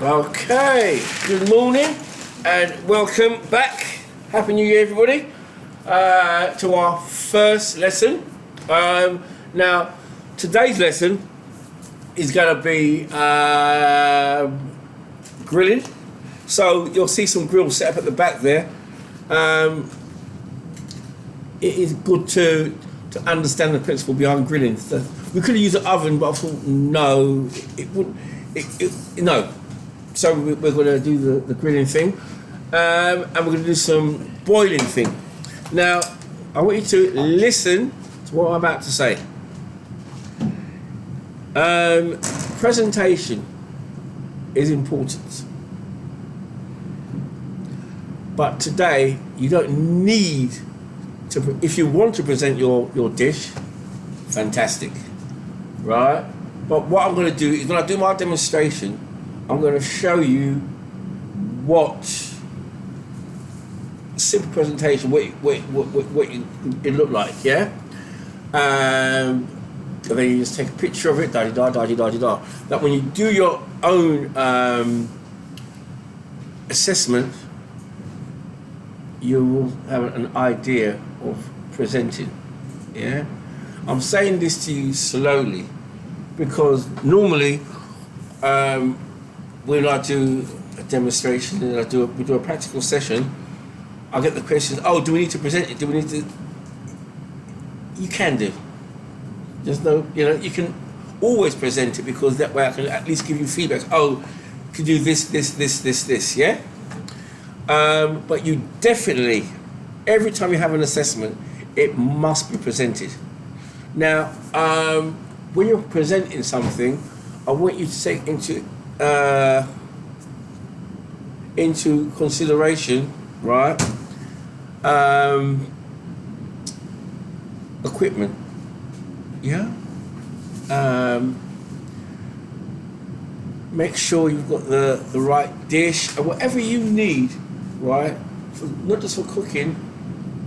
Okay, good morning and welcome back. Happy New Year, everybody, to our first lesson. Now, today's lesson is going to be grilling. So you'll see some grills set up at the back there. It is good to understand the principle behind grilling. So we could have used an oven, but I thought no, it wouldn't. No. So we're going to do the grilling thing, and we're going to do some boiling thing. Now, I want you to listen to what I'm about to say. Presentation is important, but today you don't need to. If you want to present your dish, fantastic, right? But what I'm going to do is when I do my demonstration, I'm going to show you what simple presentation, what it looked like, yeah? And then you just take a picture of it, da-di-da. That when you do your own assessment, you will have an idea of presenting, yeah? I'm saying this to you slowly because normally, when I do a demonstration and we do a practical session, I get the question, oh, do we need to present it? Do we need to? You can do. There's no, you can always present it because that way I can at least give you feedback. Oh, you can do this, yeah? But you definitely, every time you have an assessment, it must be presented. Now, when you're presenting something, I want you to take into consideration, right? Equipment, yeah. Make sure you've got the right dish and whatever you need, right? Not just for cooking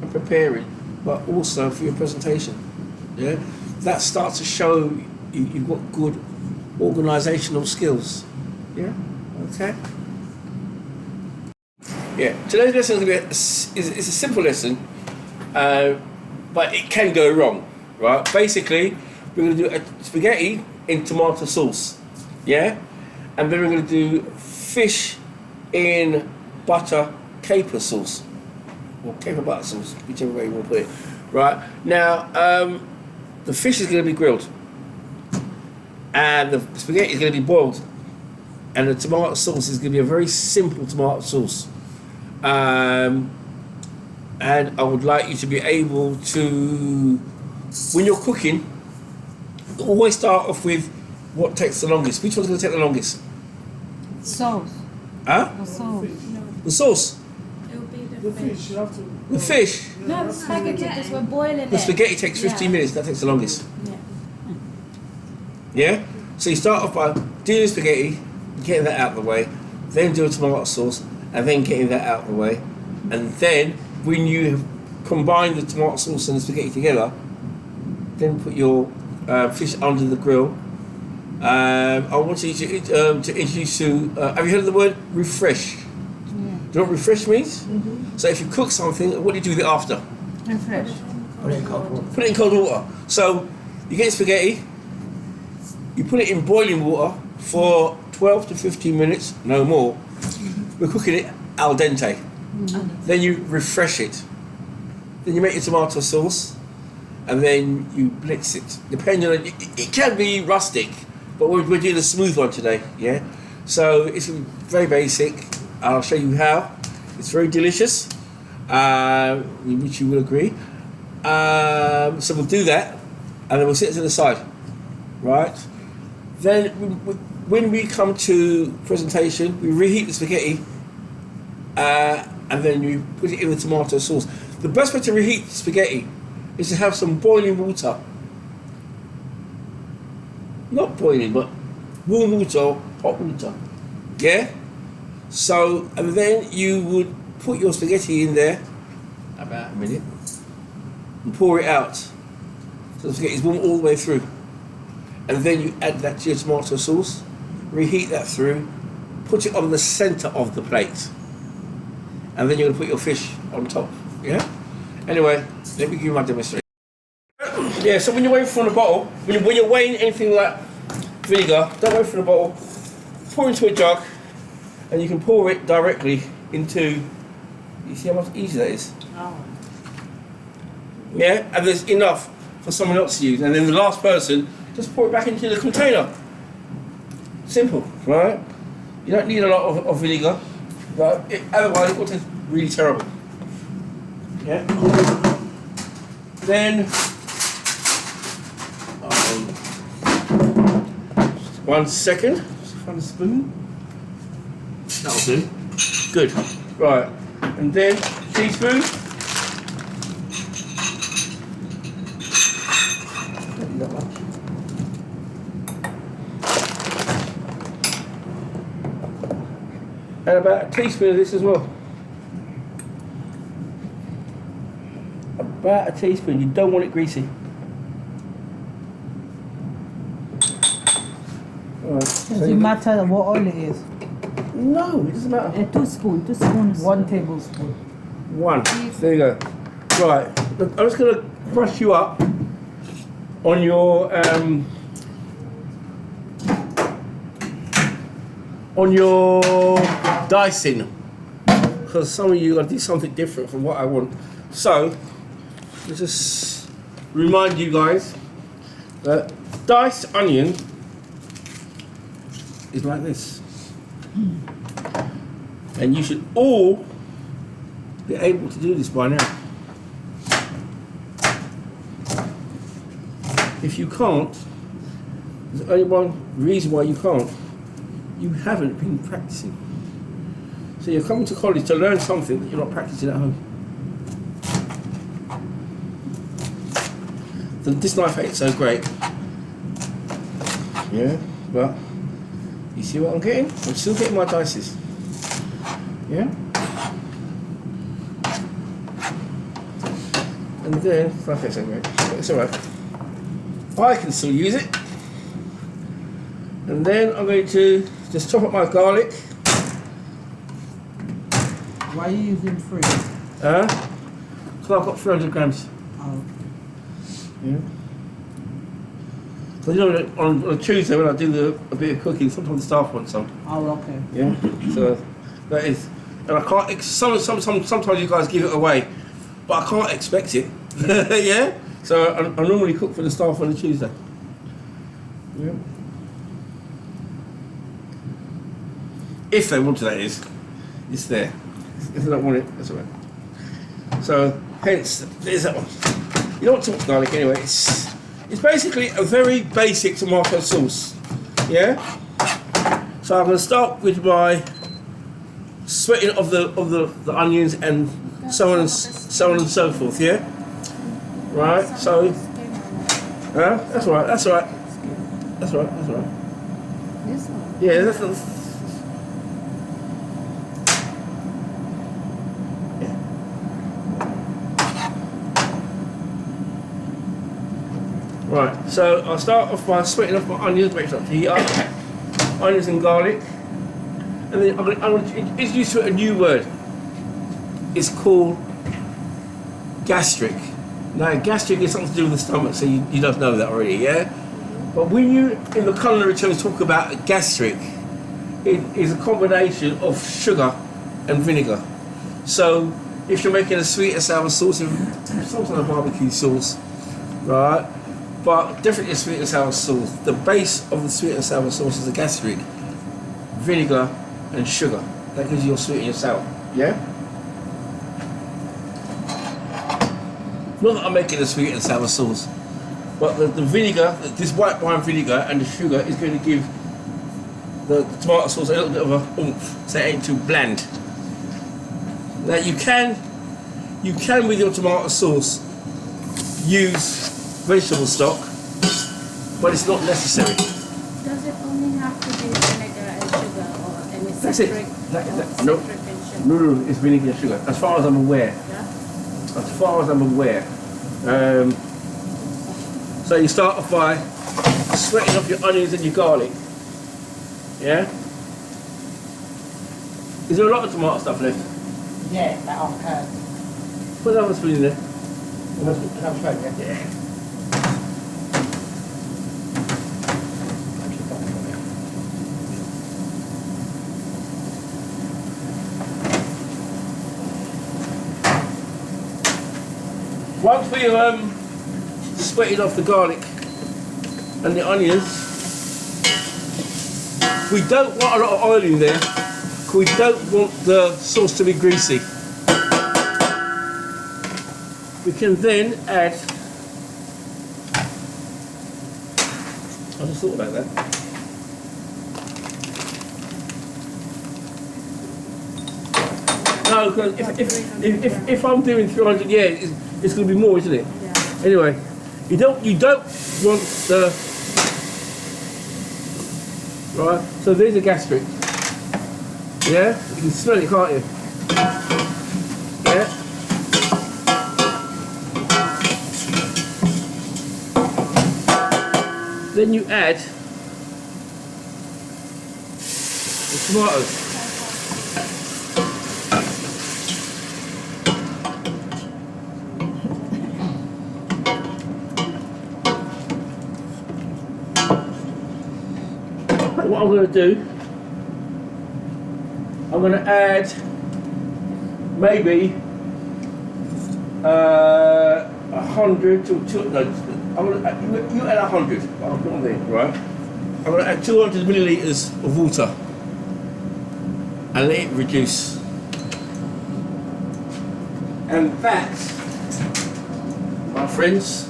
and preparing, but also for your presentation. Yeah, that starts to show you've got good organisational skills. Yeah, okay. Yeah, today's lesson is a simple lesson, but it can go wrong, right? Basically, we're going to do a spaghetti in tomato sauce, yeah? And then we're going to do fish in butter caper sauce, or caper butter sauce, whichever way you want to put it, right? Now, the fish is going to be grilled, and the spaghetti is going to be boiled, and the tomato sauce is going to be a very simple tomato sauce. And I would like you to be able to, when you're cooking, always start off with what takes the longest. Which one's going to take the longest? Sauce. Huh? The sauce. The sauce? It will be the fish. The fish? No, the spaghetti, because we're boiling it. The spaghetti takes 15 minutes, that takes the longest. Yeah? So you start off by doing the spaghetti, getting that out of the way, then do a tomato sauce, and then getting that out of the way. And then, when you have combined the tomato sauce and the spaghetti together, then put your fish under the grill. I want you to introduce you, have you heard of the word refresh? Yeah. Do you know what refresh means? Mm-hmm. So if you cook something, what do you do with it after? Refresh. Put it in cold water. Put it in cold water. So you get spaghetti, you put it in boiling water for 12 to 15 minutes, no more. Mm-hmm. We're cooking it al dente. Mm-hmm. Then you refresh it. Then you make your tomato sauce, and then you blitz it. Depending on it can be rustic, but we're doing a smooth one today, yeah? So it's very basic. I'll show you how. It's very delicious, which you will agree. So we'll do that, and then we'll sit it to the side, right? Then when we come to presentation, we reheat the spaghetti, and then you put it in the tomato sauce. The best way to reheat spaghetti is to have some boiling water. Not boiling, but warm water, hot water. Yeah? So, and then you would put your spaghetti in there, about a minute, and pour it out. So the spaghetti is warm all the way through. And then you add that to your tomato sauce, reheat that through, put it on the centre of the plate. And then you're going to put your fish on top. Yeah? Anyway, let me give you my demonstration. Yeah, so when you're weighing from the bottle, when you're weighing anything like vinegar, don't weigh from the bottle. Pour into a jug, and you can pour it directly into. You see how much easier that is? Oh. Yeah, and there's enough for someone else to use, and then the last person just pour it back into the container. Simple, right? You don't need a lot of vinegar, but otherwise it will taste really terrible. Yeah. Then, just 1 second. Just find a spoon. That'll do. Good. Right. And then teaspoon. Don't need that much. And about a teaspoon of this as well. About a teaspoon. You don't want it greasy. Right. Does it matter what oil it is? No, it doesn't matter. 2 spoons. 1 tablespoon. 1. There you go. Right. Look, I'm just going to brush you up on your dicing, because some of you are going to do something different from what I want. So, let's just remind you guys that diced onion is like this. And you should all be able to do this by now. If you can't, there's only one reason why you can't. You haven't been practicing. So you're coming to college to learn something that you're not practicing at home. So this knife ain't so great. Yeah, but you see what I'm getting? I'm still getting my dices. Yeah? And then, okay, so great. It's alright. I can still use it. And then I'm going to just chop up my garlic. Why are you using 3? Because I've got 300 grams. Oh. Yeah. So you know, on a Tuesday when I do a bit of cooking, sometimes the staff want some. Oh, okay. Yeah. So that is, and I can't. Sometimes you guys give it away, but I can't expect it. Yeah. So I normally cook for the staff on a Tuesday. Yeah. If they want to, that is, it's there. If they don't want it, that's alright. So hence there's that one. You don't want too much garlic anyway. It's basically a very basic tomato sauce. Yeah. So I'm going to start with my sweating of the onions and so on and so forth. Yeah. Right. So. That's all right. That's all right. That's all right. That's all right. This one. Yeah. That's. Right, so I'll start off by sweating off my onions, wait for it to heat up. Onions and garlic. And then I'm going to introduce to it a new word. It's called gastric. Now, gastric is something to do with the stomach, so you don't know that already, yeah? But when you, in the culinary terms, talk about gastric, it is a combination of sugar and vinegar. So, if you're making a sweet and sour sauce, some sort of barbecue sauce, right? But definitely a sweet and sour sauce. The base of the sweet and sour sauce is the gastric, vinegar and sugar. That gives you your sweet and your sour. Yeah? Not that I'm making a sweet and sour sauce, but the vinegar, this white wine vinegar and the sugar is going to give the tomato sauce a little bit of a oomph, so it ain't too bland. Now you can with your tomato sauce use vegetable stock, but it's not necessary. Does it only have to be vinegar and sugar or any That's it. citric? No, Citric and sugar? no, it's vinegar and sugar. As far as I'm aware. Yeah? As far as I'm aware. So you start off by sweating off your onions and your garlic. Yeah? Is there a lot of tomato stuff left? Yeah, that I've had. Put another spoon in there. Another spoon, yeah? Yeah. Once we've sweated off the garlic and the onions, we don't want a lot of oil in there because we don't want the sauce to be greasy. We can then add, I just thought about that. No, because if I'm doing 300, yeah, it's going to be more, isn't it? Yeah. Anyway, you don't want the right. So there's a gastric. Yeah, you can smell it, can't you? Yeah. Then you add the tomatoes. What I'm going to do, I'm going to add maybe 100 to two. No, I'm going to add, you add 100. I'll put on there, right? I'm going to add 200 milliliters of water and let it reduce. And that, my friends,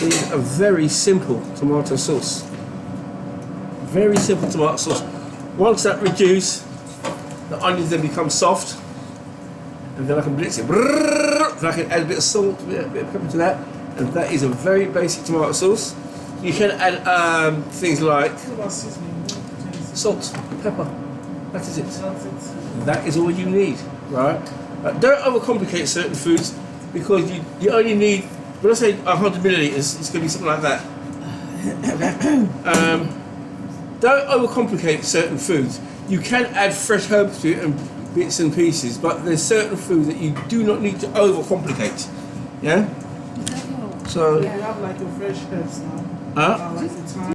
is a very simple tomato sauce. Very simple tomato sauce. Once that reduces, the onions then become soft, and then I can blitz it. Then I can add a bit of salt, a bit of pepper to that, and that is a very basic tomato sauce. You can add things like salt, pepper. That is it. That is all you need, right? Don't overcomplicate certain foods because you only need. When I say 100 milliliters, it's going to be something like that. Don't overcomplicate certain foods. You can add fresh herbs to it and bits and pieces, but there's certain foods that you do not need to overcomplicate. Yeah? So You have like your fresh herbs now. Huh? Like the thyme.